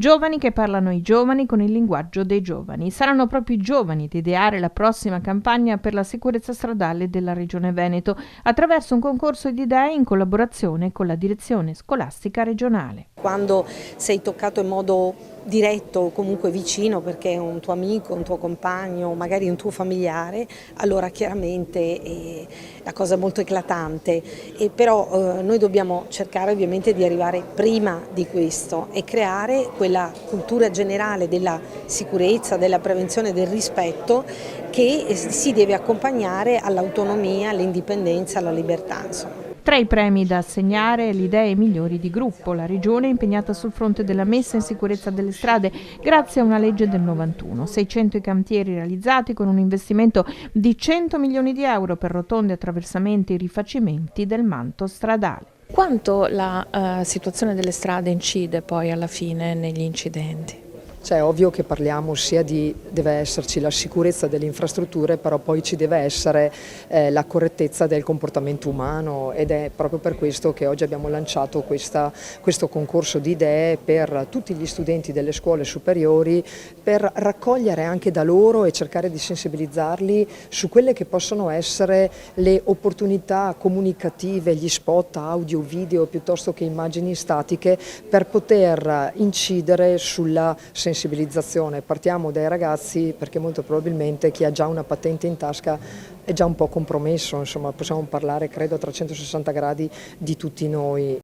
Giovani che parlano ai giovani con il linguaggio dei giovani. Saranno proprio i giovani ad ideare la prossima campagna per la sicurezza stradale della Regione Veneto attraverso un concorso di idee in collaborazione con la direzione scolastica regionale. Quando sei toccato in modo diretto o comunque vicino perché è un tuo amico, un tuo compagno, magari un tuo familiare, allora chiaramente è la cosa molto eclatante, però noi dobbiamo cercare ovviamente di arrivare prima di questo e creare quella cultura generale della sicurezza, della prevenzione, del rispetto che si deve accompagnare all'autonomia, all'indipendenza, alla libertà, insomma. Tra i premi da assegnare le idee migliori di gruppo, la Regione è impegnata sul fronte della messa in sicurezza delle strade grazie a una legge del 91, 600 i cantieri realizzati con un investimento di 100 milioni di euro per rotonde, attraversamenti e rifacimenti del manto stradale. Quanto la situazione delle strade incide poi alla fine negli incidenti? Cioè, è ovvio che parliamo sia deve esserci la sicurezza delle infrastrutture, però poi ci deve essere la correttezza del comportamento umano, ed è proprio per questo che oggi abbiamo lanciato questo concorso di idee per tutti gli studenti delle scuole superiori, per raccogliere anche da loro e cercare di sensibilizzarli su quelle che possono essere le opportunità comunicative, gli spot audio, video, piuttosto che immagini statiche, per poter incidere sulla sensibilizzazione. Partiamo dai ragazzi, perché molto probabilmente chi ha già una patente in tasca è già un po' compromesso, insomma possiamo parlare credo a 360 gradi di tutti noi.